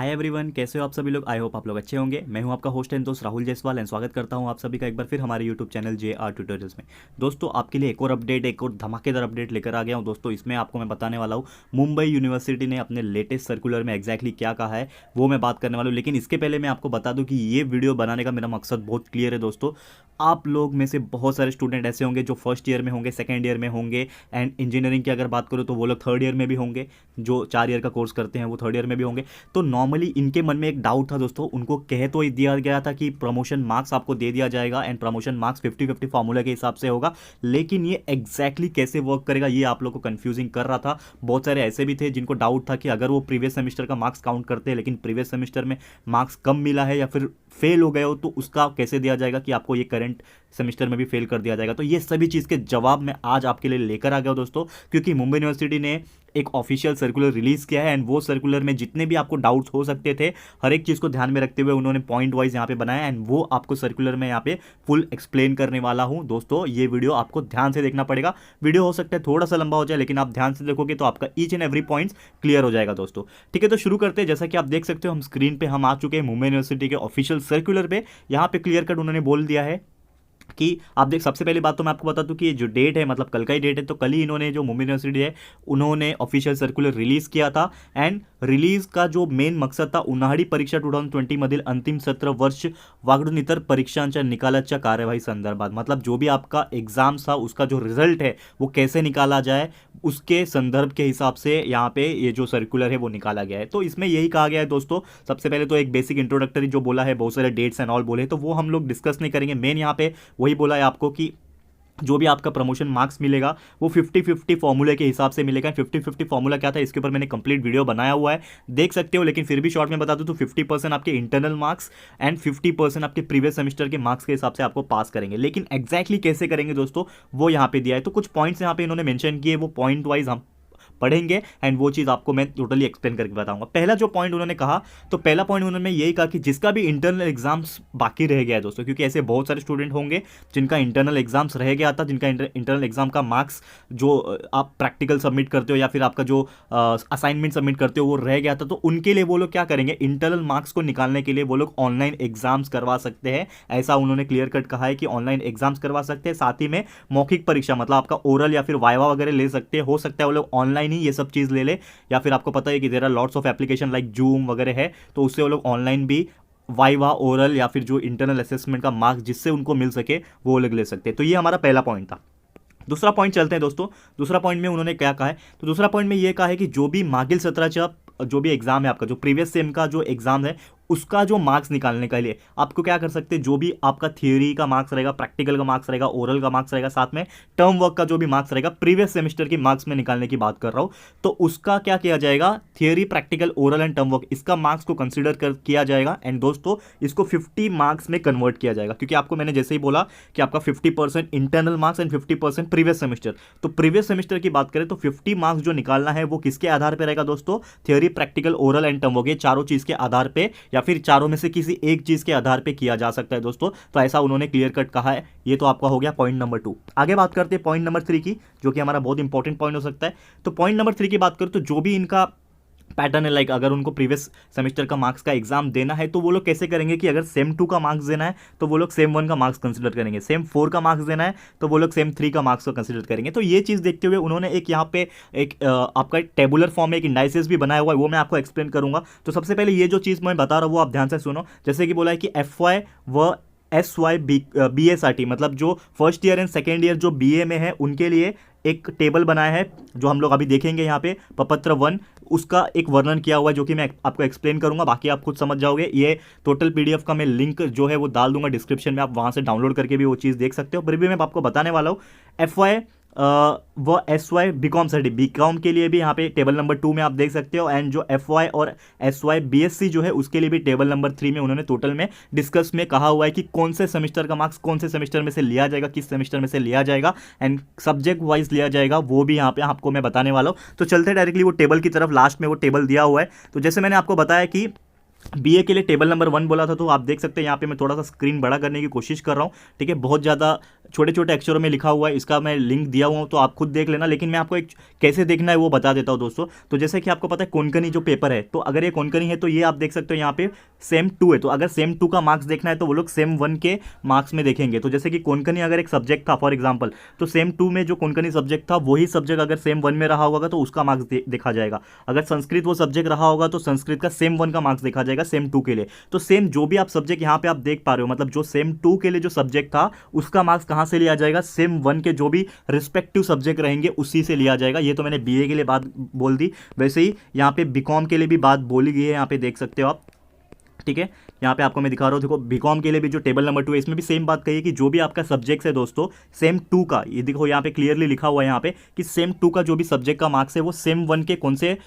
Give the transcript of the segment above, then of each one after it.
Hi everyone, कैसे हो आप सभी लोग। आई होप आप लोग अच्छे होंगे। मैं हूं आपका होस्ट एंड दोस्त राहुल जायसवाल एंड स्वागत करता हूं आप सभी का एक बार फिर हमारे यूट्यूब चैनल JR ट्यूटोरियल्स में। दोस्तों, आपके लिए एक और अपडेट, एक और धमाकेदार अपडेट लेकर आ गया हूं। दोस्तों, इसमें आपको मैं बताने वाला हूं मुंबई यूनिवर्सिटी ने अपने लेटेस्ट सर्कुलर में एग्जैक्टली क्या कहा है, वो मैं बात करने वाला हूँ। लेकिन इसके पहले मैं आपको बता दूँ कि ये वीडियो बनाने का मेरा मकसद बहुत क्लियर है। दोस्तों, आप लोग में से बहुत सारे स्टूडेंट ऐसे होंगे जो फर्स्ट ईयर में होंगे, सेकेंड ईयर में होंगे, एंड इंजीनियरिंग की अगर बात करूँ तो वो लोग थर्ड ईयर में भी होंगे। जो 4 ईयर का कोर्स करते हैं वो थर्ड ईयर में भी होंगे। तो नॉर्मली इनके मन में एक डाउट था दोस्तों, उनको कह तो दिया गया था कि प्रमोशन मार्क्स आपको दे दिया जाएगा एंड प्रमोशन मार्क्स 50-50 फॉर्मूला के हिसाब से होगा। लेकिन ये एग्जैक्टली कैसे वर्क करेगा ये आप लोग को कंफ्यूजिंग कर रहा था। बहुत सारे ऐसे भी थे जिनको डाउट था कि अगर वो प्रीवियस सेमेस्टर का मार्क्स काउंट करते हैं लेकिन प्रीवियस सेमेस्टर में मार्क्स कम मिला है या फिर फेल हो गए हो तो उसका कैसे दिया जाएगा कि आपको ये करंट सेमेस्टर में भी फेल कर दिया जाएगा। तो ये सभी चीज़ के जवाब मैं आज आपके लिए लेकर आ गया हूं दोस्तों, क्योंकि मुंबई यूनिवर्सिटी ने एक ऑफिशियल सर्कुलर रिलीज किया है एंड वो सर्कुलर में जितने भी आपको डाउट्स हो सकते थे, हर एक चीज़ को ध्यान में रखते हुए उन्होंने पॉइंट वाइज यहाँ पे बनाया एंड वो आपको सर्कुलर में यहाँ पे फुल एक्सप्लेन करने वाला हूँ। दोस्तों, ये वीडियो आपको ध्यान से देखना पड़ेगा। वीडियो हो सकता है थोड़ा सा लंबा हो जाए, लेकिन आप ध्यान से देखोगे तो आपका each and every points clear हो जाएगा दोस्तों। ठीक है, तो शुरू करते हैं। जैसा कि आप देख सकते हो, हम स्क्रीन पे हम आ चुके हैं मुंबई यूनिवर्सिटी के ऑफिशियल सर्कुलर पे। यहाँ पे क्लियर कट उन्होंने बोल दिया है कि आप देख, सबसे पहली बात तो मैं आपको बता दूं कि ये जो डेट है, मतलब कल का ही डेट है, तो कल ही इन्होंने जो मुंबई यूनिवर्सिटी है उन्होंने ऑफिशियल सर्कुलर रिलीज किया था। एंड रिलीज का जो मेन मकसद था, उन्हाळी परीक्षा 2020 मधील अंतिम सत्र वर्ष वागडून इतर परीक्षांच्या निकालाच्या कार्यवाही संदर्भात, मतलब जो भी आपका एग्जाम था उसका जो रिजल्ट है वो कैसे निकाला जाए उसके संदर्भ के हिसाब से यहाँ पे ये जो सर्कुलर है वो निकाला गया है। तो इसमें यही कहा गया है दोस्तों। सबसे पहले तो एक बेसिक इंट्रोडक्टरी जो बोला है, बहुत सारे डेट्स एंड ऑल बोले, तो वो हम लोग डिस्कस नहीं करेंगे। मेन यहाँ पे वही बोला है आपको कि जो भी आपका प्रमोशन मार्क्स मिलेगा वो 50-50 फॉर्मूले के हिसाब से मिलेगा। 50-50 फॉर्मूला क्या था, इसके ऊपर मैंने कंप्लीट वीडियो बनाया हुआ है, देख सकते हो। लेकिन फिर भी शॉर्ट में बता दूं तो 50% आपके इंटरनल मार्क्स एंड 50% आपके प्रीवियस सेमेस्टर के मार्क्स के हिसाब से आपको पास करेंगे। लेकिन एग्जैक्टली कैसे करेंगे दोस्तों, वो यहाँ पे दिया है। तो कुछ पॉइंट्स यहाँ पे इन्होंने मेंशन किए, वो पॉइंट वाइज हम पढ़ेंगे एंड वो चीज़ आपको मैं टोटली एक्सप्लेन करके बताऊंगा। पहला जो पॉइंट उन्होंने कहा, तो पहला पॉइंट उन्होंने यही कहा कि जिसका भी इंटरनल एग्जाम्स बाकी रह गया है दोस्तों, क्योंकि ऐसे बहुत सारे स्टूडेंट होंगे जिनका इंटरनल एग्जाम्स रह गया था, जिनका इंटरनल एग्जाम का मार्क्स जो आप प्रैक्टिकल सबमिट करते हो या फिर आपका जो असाइनमेंट सबमिट करते हो वो रह गया था, तो उनके लिए वो लोग क्या करेंगे, इंटरनल मार्क्स को निकालने के लिए वो लोग ऑनलाइन एग्जाम्स करवा सकते हैं। ऐसा उन्होंने क्लियर कट कहा है कि ऑनलाइन एग्जाम्स करवा सकते हैं। साथ ही में मौखिक परीक्षा, मतलब आपका ओरल या फिर वाइवा वगैरह ले सकते हैं। हो सकता है वो लोग ऑनलाइन ही ये सब चीज़ ले, या फिर आपको पता है कि there are lots of application like Zoom वगैरह है, तो उससे वो लोग ऑनलाइन भी वाइवा, ओरल या फिर जो इंटरनल असेसमेंट का मार्क्स जिससे उनको मिल सके वो लोग ले सकते हैं। तो ये हमारा पहला पॉइंट था। दूसरा पॉइंट चलते हैं दोस्तों। दूसरा पॉइंट में उन्होंने क्या कहा है, तो दूसरा पॉइंट में ये कहा है कि जो भी मागील सत्राच्या जो भी एग्जाम है आपका, जो प्रीवियस सेम का जो एग्जाम है उसका जो मार्क्स निकालने के लिए आपको क्या कर सकते हैं, जो भी आपका थियोरी का मार्क्स रहेगा, प्रैक्टिकल का मार्क्स रहेगा, ओरल का मार्क्स रहेगा, साथ में टर्म वर्क का जो भी मार्क्स रहेगा, प्रीवियस सेमेस्टर के मार्क्स में निकालने की बात कर रहा हूं, तो उसका क्या किया जाएगा, theory, practical, oral and term work, इसका मार्क्स को कंसिडर किया जाएगा। एंड दोस्तों, इसको 50 मार्क्स में कन्वर्ट किया जाएगा, क्योंकि आपको मैंने जैसे ही बोला कि आपका 50% internal marks and 50% previous semester. तो प्रीवियस सेमेस्टर की बात करें तो 50 मार्क्स जो निकालना है वो किसके आधार पर रहेगा दोस्तों, theory, practical, oral and term work, ये चारों चीज के आधार पर या फिर चारों में से किसी एक चीज के आधार पे किया जा सकता है दोस्तों। तो ऐसा उन्होंने क्लियर कट कहा है। ये तो आपका हो गया पॉइंट नंबर 2। आगे बात करते हैं पॉइंट नंबर 3 की, जो कि हमारा बहुत इंपॉर्टेंट पॉइंट हो सकता है। तो पॉइंट नंबर 3 की बात करूं तो जो भी इनका पैटर्न है, लाइक अगर उनको प्रीवियस सेमेस्टर का मार्क्स का एग्जाम देना है तो वो लोग कैसे करेंगे कि अगर सेम 2 का मार्क्स देना है तो वो लोग सेम 1 का मार्क्स कंसीडर करेंगे, सेम 4 का मार्क्स देना है तो वो लोग सेम 3 का मार्क्स को कंसीडर करेंगे। तो ये चीज़ देखते हुए उन्होंने एक यहाँ पे एक आपका टेबुलर फॉर्म में एक इंडाइसेस भी बनाया हुआ है, वो मैं आपको एक्सप्लेन करूंगा। तो सबसे पहले ये जो चीज़ मैं बता रहा हूँ वो आप ध्यान से सुनो। जैसे कि बोला है कि FY व SY BSRT, मतलब जो first year and second year जो BA में है उनके लिए एक टेबल बनाया है, जो हम लोग अभी देखेंगे यहाँ पे प्रपत्र 1, उसका एक वर्णन किया हुआ है जो कि मैं आपको एक्सप्लेन करूंगा, बाकी आप खुद समझ जाओगे। ये टोटल PDF का मैं लिंक जो है वो डाल दूंगा डिस्क्रिप्शन में, आप वहां से डाउनलोड करके भी वो चीज़ देख सकते हो। फिर भी मैं आपको बताने वाला हूँ FY वो SY BCom सर्टी, BCom के लिए भी यहाँ पे टेबल नंबर 2 में आप देख सकते हो। एंड जो FY और SY BSc जो है उसके लिए भी टेबल नंबर 3 में उन्होंने टोटल में डिस्कस में कहा हुआ है कि कौन से सेमेस्टर का मार्क्स कौन से सेमेस्टर में से लिया जाएगा, किस सेमेस्टर में से लिया जाएगा एंड सब्जेक्ट वाइज लिया जाएगा, वो भी यहाँ पे आपको मैं बताने वाला हूँ। तो चलते डायरेक्टली वो टेबल की तरफ, लास्ट में वो टेबल दिया हुआ है। तो जैसे मैंने आपको बताया कि बीए के लिए टेबल नंबर 1 बोला था, तो आप देख सकते हैं यहाँ पे मैं थोड़ा सा स्क्रीन बड़ा करने की कोशिश कर रहा हूँ, ठीक है। बहुत ज़्यादा छोटे छोटे अक्षरों में लिखा हुआ है, इसका मैं लिंक दिया हुआ हूँ तो आप खुद देख लेना, लेकिन मैं आपको एक कैसे देखना है वो बता देता हूँ दोस्तों। तो जैसे कि आपको पता है कोंकणी जो पेपर है, तो अगर ये कोंकणी है तो ये आप देख सकते हो यहाँ पे सेम 2 है, तो अगर सेम 2 का मार्क्स देखना है तो वो लोग सेम 1 के मार्क्स में देखेंगे। तो जैसे कि कोंकणी अगर एक सब्जेक्ट था फॉर एग्जाम्पल, तो सेम 2 में जो कोंकणी सब्जेक्ट था वही सब्जेक्ट अगर सेम 1 में रहा होगा तो उसका मार्क्स देखा जाएगा। अगर संस्कृत वो सब्जेक्ट रहा होगा तो संस्कृत का सेम 1 का मार्क्स देखा जाएगा सेम 2 के लिए। तो सेम जो भी आप सब्जेक्ट यहाँ पे आप देख पा रहे हो, मतलब जो सेम 2 के लिए जो सब्जेक्ट था उसका मार्क्स कहाँ से लिया जाएगा, सेम 1 के जो भी रिस्पेक्टिव सब्जेक्ट रहेंगे उसी से लिया जाएगा। ये तो मैंने बीए के लिए बात बोल दी, वैसे ही यहाँ पे बीकॉम के लिए भी बात बोली गई है, यहाँ पे देख सकते हो आप, ठीक है। यहाँ पे आपको मैं दिखा रहा हूँ, देखो बीकॉम के लिए भी जो टेबल नंबर 2 है इसमें भी सेम बात कही है कि जो भी आपका सब्जेक्ट है दोस्तों सेम 2 का, ये देखो यहाँ पे क्लियरली लिखा हुआ है यहाँ पे कि सेम 2 का जो भी सब्जेक्ट का मार्क्स है वो सेम 1 के कौन से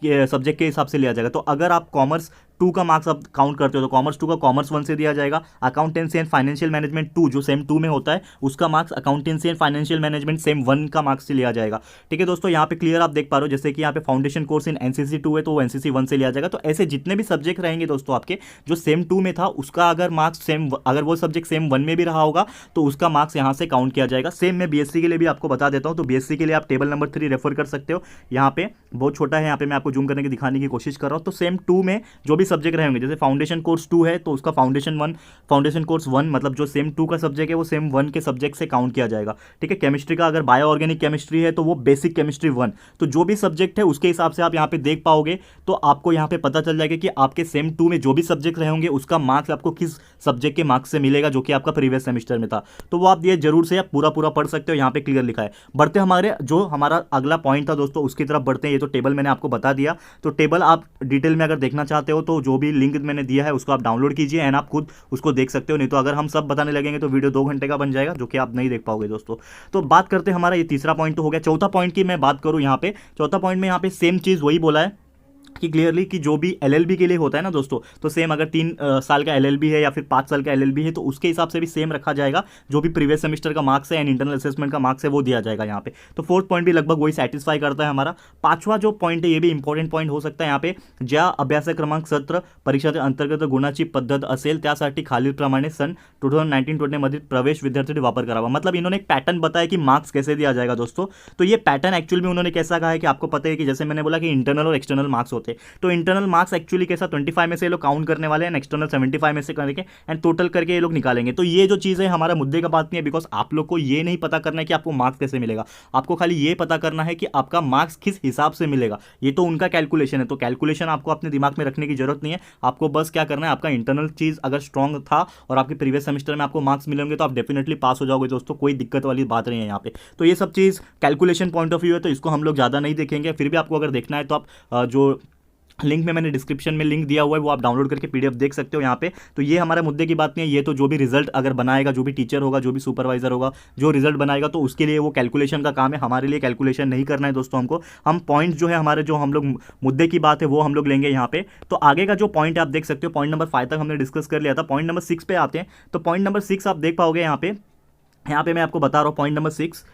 सब्जेक्ट के हिसाब से लिया जाएगा। तो अगर आप कॉमर्स 2 का मार्क्स आप काउंट करते हो तो कॉमर्स 2 का कॉमर्स 1 से दिया जाएगा। अकाउंटेंसी एंड फाइनेंशियल मैनेजमेंट 2 जो सेम 2 में होता है उसका marks accountancy and financial management same 1 का मार्क्स से लिया जाएगा, ठीक है दोस्तों। यहाँ पे क्लियर आप देख पा रहे हो, जैसे कि यहाँ पे फाउंडेशन कोर्स इन एनसीसी 2 है तो वो एनसीसी 1 से लिया जाएगा। तो ऐसे जितने भी सब्जेक्ट रहेंगे दोस्तों आपके जो सेम 2 में था उसका अगर मार्क्स सेम, अगर वो सब्जेक्ट सेम 1 में भी रहा होगा तो उसका मार्क्स यहाँ से काउंट किया जाएगा। सेम मैं बीएससी के लिए भी आपको बता देता हूँ, तो बीएससी के लिए आप टेबल नंबर 3 रेफर कर सकते हो। यहाँ पे बहुत छोटा है, यहाँ पे मैं आपको जूम करने की दिखाने की कोशिश कर रहा हूँ। तो सेम 2 में जो भी सब्जेक्ट रहेंगे, जैसे फाउंडेशन कोर्स 2 है तो उसका फाउंडेशन कोर्स 1 मतलब जो सेम 2 का सब्जेक्ट है वो सेम 1 के सब्जेक्ट से काउंट किया जाएगा, ठीक है। केमिस्ट्री का अगर बायो ऑर्गेनिक केमिस्ट्री है तो वो बेसिक केमिस्ट्री 1, तो जो भी सब्जेक्ट है उसके हिसाब से आप यहाँ पे देख पाओगे। तो आपको यहाँ पे पता चल जाएगा कि आपके सेम 2 में जो भी सब्जेक्ट रहेंगे उसका मार्क्स आपको किस सब्जेक्ट के मार्क्स से मिलेगा जो कि आपका प्रीवियस सेमेस्टर में था। तो वो आप ये जरूर से आप पूरा पढ़ सकते हो, यहाँ पे क्लियर लिखा है। बढ़ते हमारे जो हमारा अगला पॉइंट था दोस्तों उसकी तरफ बढ़ते हैं। ये तो टेबल मैंने आपको बता दिया, तो टेबल आप डिटेल में अगर देखना चाहते हो तो जो भी लिंक मैंने दिया है उसको आप डाउनलोड कीजिए एंड आप खुद उसको देख सकते हो। नहीं तो अगर हम सब बताने लगेंगे तो वीडियो 2 घंटे का बन जाएगा जो कि आप नहीं देख पाओगे दोस्तों। तो बात करते हैं, हमारा ये तीसरा पॉइंट तो हो गया। चौथा पॉइंट की मैं बात करूं, यहाँ पे चौथा पॉइंट में यहाँ पे सेम चीज वही बोला है कि क्लियरली कि जो भी एलएलबी के लिए होता है ना दोस्तों, तो सेम अगर 3 साल का एलएलबी है या फिर 5 साल का एलएलबी है तो उसके हिसाब से भी सेम रखा जाएगा। जो भी प्रीवियस सेमेस्टर का मार्क्स है एंड इंटरनल असेसमेंट का मार्क्स है वो दिया जाएगा यहाँ पे। तो फोर्थ पॉइंट भी लगभग वही सेटिस्फाई करता है हमारा। पांचवा जो पॉइंट है ये भी इंपॉर्टंट पॉइंट हो सकता है यहाँ पे, ज्या अभ्यास क्रमांक सत्र परीक्षेच्या अंतर्गत गुणाची पद्धत असेल त्यासाठी खालीलप्रमाणे सन 2019-20 मध्ये प्रवेश विद्यार्थी वापर करावा। मतलब इन्होंने एक पैटर्न बताया कि मार्क्स कैसे दिया जाएगा दोस्तों। तो ये पैटर्न एक्चुअल में उन्होंने कैसा कहा है कि आपको पता है कि जैसे मैंने बोला कि इंटरनल और एक्सटर्नल मार्क्स होते हैं, तो इंटरनल मार्क्स एक्चुअली कैसा 25 में से ये लोग काउंट करने वाले हैं, एक्सटर्नल 75 में से करके एंड टोटल करके ये लोग निकालेंगे। तो ये जो चीज़ है हमारा मुद्दे का बात नहीं है, बिकॉज आप लोग को ये नहीं पता करना है कि आपको मार्क्स कैसे मिलेगा, आपको खाली ये पता करना है कि आपका मार्क्स किस हिसाब से मिलेगा। ये तो उनका कैलकुलेशन है, तो कैलकुलेशन आपको अपने दिमाग में रखने की जरूरत नहीं है। आपको बस क्या करना है, आपका इंटरनल चीज़ अगर स्ट्रॉन्ग था और आपके प्रीवियस सेमेस्टर में आपको मार्क्स मिलेंगे तो आप डेफिनेटली पास हो जाओगे दोस्तों, कोई दिक्कत वाली बात नहीं है यहाँ पे। तो ये सब चीज़ कैलकुलेशन पॉइंट ऑफ व्यू है, तो इसको हम लोग ज़्यादा नहीं देखेंगे। फिर भी आपको अगर देखना है तो आप जो लिंक में मैंने डिस्क्रिप्शन में लिंक दिया हुआ है वो आप डाउनलोड करके पीडीएफ देख सकते हो यहाँ पे। तो ये हमारे मुद्दे की बात नहीं है, ये तो जो भी रिजल्ट अगर बनाएगा, जो भी टीचर होगा, जो भी सुपरवाइजर होगा, जो रिजल्ट बनाएगा तो उसके लिए वो कैलकुलेशन का काम है। हमारे लिए कैलकुलेशन नहीं करना है दोस्तों, हमको हम पॉइंट जो है हमारे जो हम लोग मुद्दे की बात है वो हम लोग लेंगे यहाँ पे। तो आगे का जो पॉइंट आप देख सकते हो, पॉइंट नंबर 5 तक हमने डिस्कस कर लिया था। पॉइंट नंबर 6 पे आते हैं। तो पॉइंट नंबर 6 आप देख पाओगे यहाँ पे मैं आपको बता रहा हूँ पॉइंट नंबर 6,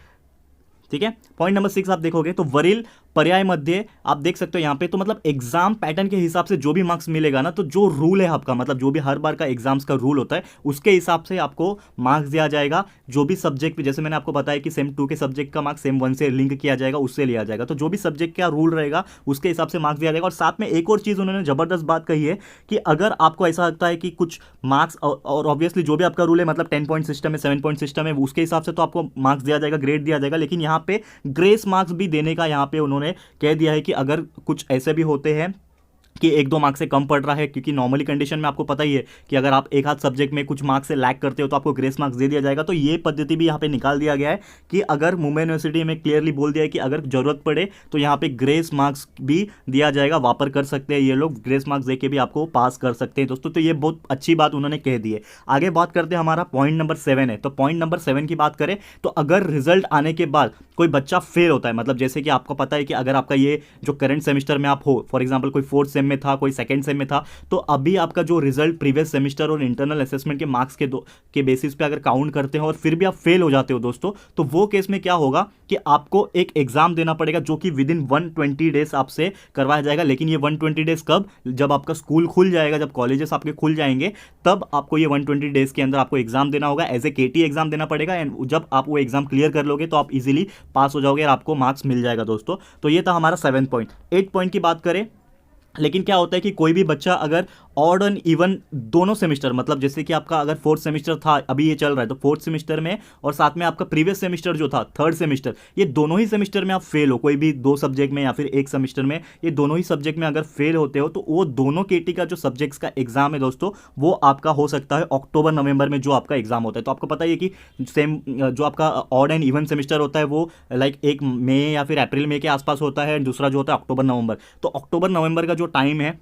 ठीक है। पॉइंट नंबर 6 आप देखोगे तो वरील पर्याय मध्य आप देख सकते हो यहाँ पे, तो मतलब एग्जाम पैटर्न के हिसाब से जो भी मार्क्स मिलेगा ना, तो जो रूल है आपका, मतलब जो भी हर बार का एग्जाम्स का रूल होता है उसके हिसाब से आपको मार्क्स दिया जाएगा। जो भी सब्जेक्ट, जैसे मैंने आपको बताया कि सेम 2 के सब्जेक्ट का मार्क्स सेम 1 से लिंक किया जाएगा, उससे लिया जाएगा। तो जो भी सब्जेक्ट का रूल रहेगा उसके हिसाब से मार्क्स दिया जाएगा। और साथ में एक और चीज़ उन्होंने जबरदस्त बात कही है कि अगर आपको ऐसा लगता है कि कुछ मार्क्स, और ऑब्वियसली जो भी आपका रूल है, मतलब 10 पॉइंट सिस्टम है, 7 पॉइंट सिस्टम है, उसके हिसाब से तो आपको मार्क्स दिया जाएगा, ग्रेड दिया जाएगा। लेकिन यहाँ पे ग्रेस मार्क्स भी देने का यहाँ पे उन्होंने कह दिया है कि अगर कुछ ऐसे भी होते हैं कि 1-2 मार्क्स से कम पड़ रहा है, क्योंकि नॉर्मली कंडीशन में आपको पता ही है कि अगर आप एक हाथ सब्जेक्ट में कुछ मार्क्स से लैग करते हो तो आपको ग्रेस मार्क्स दे दिया जाएगा। तो ये पद्धति भी यहाँ पे निकाल दिया गया है कि अगर मुंबई यूनिवर्सिटी में क्लियरली बोल दिया है कि अगर जरूरत पड़े तो यहाँ पे ग्रेस मार्क्स भी दिया जाएगा, वापर कर सकते हैं ये लोग, ग्रेस मार्क्स दे के भी आपको पास कर सकते हैं दोस्तों। तो ये बहुत अच्छी बात उन्होंने कह दी है। आगे बात करते हैं, हमारा पॉइंट नंबर 7 है। तो पॉइंट नंबर 7 की बात करें तो अगर रिजल्ट आने के बाद कोई बच्चा फेल होता है, मतलब जैसे कि आपको पता है कि अगर आपका ये जो करंट सेमेस्टर में आप हो, फॉर एग्जाम्पल कोई 4th सेम में था, कोई 2nd सेम में था, तो अभी आपका जो रिजल्ट प्रीवियस सेमेस्टर और इंटरनल असेसमेंट के मार्क्स के बेसिस पे अगर काउंट करते हैं और फिर भी आप फेल हो जाते हो दोस्तों, तो वो केस में क्या होगा कि आपको एक एग्जाम देना पड़ेगा जो कि विद इन 120 डेज आपसे करवाया जाएगा। लेकिन ये 120 डेज कब, जब आपका स्कूल खुल जाएगा, जब कॉलेजेस आपके खुल जाएंगे, तब आपको ये 120 डेज के अंदर आपको एग्जाम देना होगा। एज ए केटी एग्जाम देना पड़ेगा एंड जब आप वो एग्जाम क्लियर कर लोगे तो आप इजीली पास हो जाओगे और आपको मार्क्स मिल जाएगा दोस्तों। तो ये था हमारा 7 पॉइंट। 8 पॉइंट की बात करें, लेकिन क्या होता है कि कोई भी बच्चा अगर ऑड एंड इवन दोनों सेमिस्टर, मतलब जैसे कि आपका अगर 4th सेमिस्टर था, अभी ये चल रहा है, तो 4th सेमिस्टर में और साथ में आपका प्रीवियस सेमिस्टर जो था 3rd सेमिस्टर, ये दोनों ही सेमिस्टर में आप फेल हो, कोई भी 2 सब्जेक्ट में या फिर एक सेमिस्टर में, ये दोनों ही सब्जेक्ट में अगर फेल होते हो तो वो दोनों केटी का जो सब्जेक्ट्स का एग्जाम है दोस्तों, वो आपका हो सकता है अक्टूबर नवंबर में जो आपका एग्जाम होता है। तो आपको पता ही है कि सेम जो आपका ऑड एंड इवन सेमिस्टर होता है वो लाइक एक मई या फिर अप्रैल मई के आसपास होता है, दूसरा जो होता है अक्टूबर नवंबर। तो अक्टूबर नवंबर का जो टाइम है,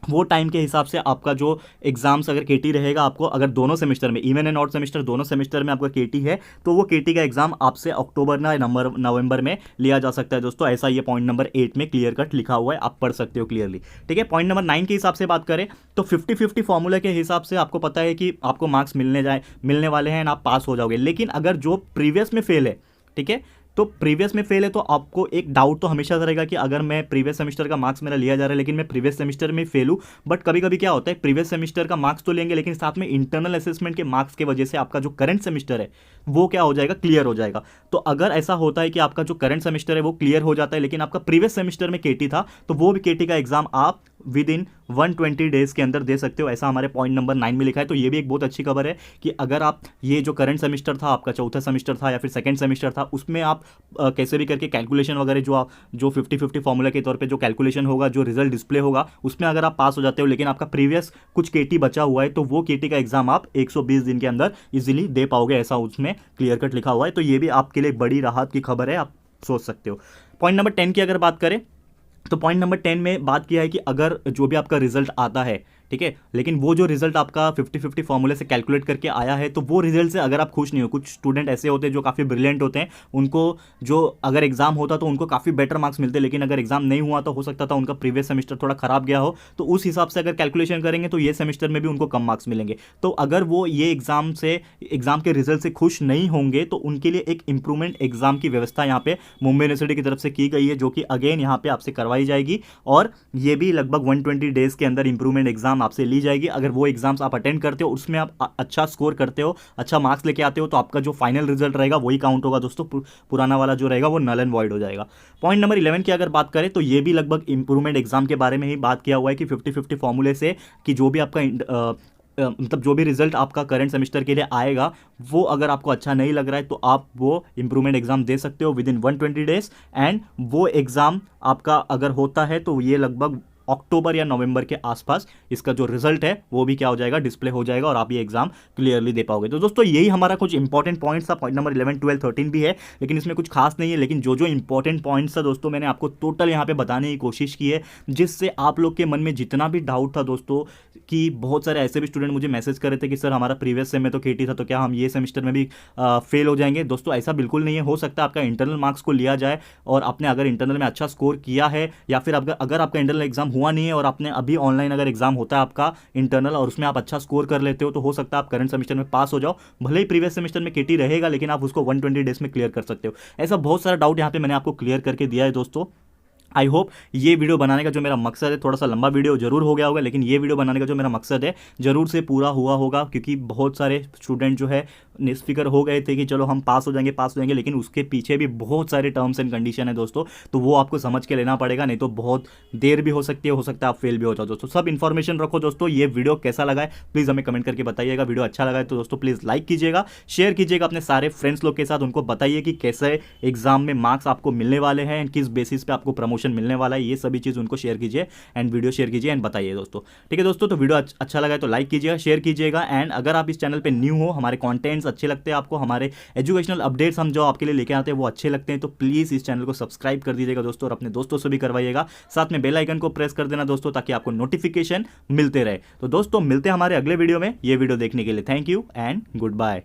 वो टाइम के हिसाब से आपका जो एग्जाम्स अगर केटी रहेगा, आपको अगर दोनों सेमिस्टर में, इवन एंड ऑड सेमिस्टर दोनों सेमिस्टर में आपका केटी है, तो वो केटी का एग्जाम आपसे अक्टूबर ना नवंबर में लिया जा सकता है दोस्तों। ऐसा ये पॉइंट नंबर 8 में क्लियर कट लिखा हुआ है, आप पढ़ सकते हो क्लियरली। ठीक है, पॉइंट नंबर 9 के हिसाब से बात करें तो 50-50 फॉर्मूला के हिसाब से आपको पता है कि आपको मार्क्स मिलने वाले हैं एंड आप पास हो जाओगे। लेकिन अगर जो प्रीवियस में फेल है, ठीक है, तो प्रीवियस में फेल है तो आपको एक डाउट तो हमेशा रहेगा कि अगर मैं प्रीवियस सेमिस्टर का मार्क्स मेरा लिया जा रहा है लेकिन मैं प्रीवियस सेमिस्टर में फेल हूँ। बट कभी कभी क्या होता है, प्रीवियस सेमिस्टर का मार्क्स तो लेंगे लेकिन साथ में इंटरनल असेसमेंट के मार्क्स की वजह से आपका जो करंट सेमिस्टर है वो क्या हो जाएगा, क्लियर हो जाएगा। तो अगर ऐसा होता है कि आपका जो करंट सेमिस्टर है वो क्लियर हो जाता है लेकिन आपका प्रीवियस सेमिस्टर में केटी था, तो वो भी केटी का एग्जाम आप विद इन 120 डेज के अंदर दे सकते हो, ऐसा हमारे पॉइंट नंबर 9 में लिखा है। तो ये भी एक बहुत अच्छी खबर है कि अगर आप ये जो करंट सेमिस्टर था आपका, चौथा सेमिस्टर था या फिर सेकंड सेमिस्टर था, उसमें आप कैसे भी करके कैलकुलेशन वगैरह जो 50-50 फॉर्मूला के तौर पे जो कैलकुलेशन होगा, जो रिजल्ट डिस्प्ले होगा, उसमें अगर आप पास हो जाते हो लेकिन आपका प्रीवियस कुछ केटी बचा हुआ है, तो वो केटी का एग्जाम आप 120 दिन के अंदर इजीली दे पाओगे, ऐसा उसमें क्लियर कट लिखा हुआ है। तो ये भी आपके लिए बड़ी राहत की खबर है, आप सोच सकते हो। पॉइंट नंबर 10 की अगर बात करें तो पॉइंट नंबर 10 में बात किया है कि अगर जो भी आपका रिजल्ट आता है, ठीक है, लेकिन वो जो रिजल्ट आपका 50-50 फॉर्मूले से कैलकुलेट करके आया है, तो वो रिजल्ट से अगर आप खुश नहीं हो, कुछ स्टूडेंट ऐसे होते हैं जो काफ़ी ब्रिलियंट होते हैं, उनको जो अगर एग्जाम होता तो उनको काफ़ी बेटर मार्क्स मिलते, लेकिन अगर एग्जाम नहीं हुआ तो हो सकता था उनका प्रीवियस सेमिस्टर थोड़ा खराब गया हो, तो उस हिसाब से अगर कैलकुलेशन करेंगे तो ये सेमिस्टर में भी उनको कम मार्क्स मिलेंगे। तो अगर वो ये एग्जाम के रिजल्ट से खुश नहीं होंगे तो उनके लिए एक इंप्रूवमेंट एग्जाम की व्यवस्था यहाँ पे मुंबई यूनिवर्सिटी की तरफ से की गई है, जो कि अगेन यहाँ पे आपसे करवाई जाएगी और ये भी लगभग 120 डेज के अंदर इंप्रूवमेंट एग्जाम आपसे ली जाएगी। अगर वो एग्जाम्स आप अटेंड करते हो, उसमें आप अच्छा स्कोर करते हो, अच्छा मार्क्स लेके आते हो, तो आपका जो फाइनल रिजल्ट रहेगा वही काउंट होगा दोस्तों, पुराना वाला जो रहेगा वो नल एंड वॉइड हो जाएगा। पॉइंट नंबर 11 की अगर बात करें तो ये भी लगभग इंप्रूवमेंट एग्जाम के बारे में ही बात किया हुआ है कि 50-50 फॉर्मूले से कि जो भी आपका मतलब जो भी रिजल्ट आपका करंट सेमिस्टर के लिए आएगा, वो अगर आपको अच्छा नहीं लग रहा है तो आप वो इंप्रूवमेंट एग्जाम दे सकते हो विद इन 120 डेज एंड वो एग्जाम आपका अगर होता है तो ये लगभग अक्टूबर या नवंबर के आसपास इसका जो रिजल्ट है वो भी क्या हो जाएगा, डिस्प्ले हो जाएगा और आप ये एग्जाम क्लियरली दे पाओगे। तो दोस्तों यही हमारा कुछ इंपॉर्टेंट पॉइंट्स था। पॉइंट नंबर 11, 12, 13 भी है लेकिन इसमें कुछ खास नहीं है, लेकिन जो जो इंपॉर्टेंट पॉइंट्स था दोस्तों मैंने आपको टोटल यहाँ पे बताने की कोशिश की है, जिससे आप लोग के मन में जितना भी डाउट था दोस्तों, कि बहुत सारे ऐसे भी स्टूडेंट मुझे मैसेज कर रहे थे कि सर हमारा प्रीवियस सेम में तो केटी था, तो क्या हम ये सेमिस्टर में भी फेल हो जाएंगे। दोस्तों ऐसा बिल्कुल नहीं है, हो सकता है आपका इंटरनल मार्क्स को लिया जाए और आपने अगर इंटरनल में अच्छा स्कोर किया है या फिर अगर आपका इंटरनल एग्जाम हुआ नहीं है और आपने अभी ऑनलाइन अगर एग्जाम होता है आपका इंटरनल और उसमें आप अच्छा स्कोर कर लेते हो, तो हो सकता है आप करंट सेमिस्टर में पास हो जाओ, भले ही प्रीवियस सेमिस्टर में केटी रहेगा लेकिन आप उसको 120 डेज में क्लियर कर सकते हो। ऐसा बहुत सारा डाउट यहाँ पे मैंने आपको क्लियर करके दिया है दोस्तों। आई होप ये वीडियो बनाने का जो मेरा मकसद है, थोड़ा सा लंबा वीडियो जरूर हो गया होगा, लेकिन ये वीडियो बनाने का जो मेरा मकसद है जरूर से पूरा हुआ होगा, क्योंकि बहुत सारे स्टूडेंट जो है निस्फिकर हो गए थे कि चलो हम पास हो जाएंगे, लेकिन उसके पीछे भी बहुत सारे टर्म्स एंड कंडीशन है दोस्तों, तो वो आपको समझ के लेना पड़ेगा, नहीं तो बहुत देर भी हो सकती है, हो सकता है आप फेल भी हो जाओ दोस्तों। सब इन्फॉर्मेशन रखो दोस्तों। ये वीडियो कैसा लगा है प्लीज़ हमें कमेंट करके बताइएगा। वीडियो अच्छा लगा है तो दोस्तों प्लीज़ लाइक कीजिएगा, शेयर कीजिएगा अपने सारे फ्रेंड्स लोग के साथ, उनको बताइए कि कैसे एग्जाम में मार्क्स आपको मिलने वाले हैं एंड किस बेसिस पे आपको प्रमोशन मिलने वाला है, ये सभी चीज़ उनको शेयर कीजिए एंड वीडियो शेयर कीजिए एंड बताइए दोस्तों। ठीक है दोस्तों, तो वीडियो अच्छा लगा है तो लाइक कीजिएगा, शेयर कीजिएगा एंड अगर आप इस चैनल पे न्यू हो, हमारे कंटेंट्स अच्छे लगते हैं आपको, हमारे एजुकेशनल अपडेट्स हम जो आपके लिए लेके आते हैं वो अच्छे लगते हैं, तो प्लीज़ इस चैनल को सब्सक्राइब कर दीजिएगा दोस्तों और अपने दोस्तों से भी करवाइएगा, साथ में बेल आइकन को प्रेस कर देना दोस्तों ताकि आपको नोटिफिकेशन मिलते रहे। तो दोस्तों मिलते हैं हमारे अगले वीडियो में। ये वीडियो देखने के लिए thank you and good bye.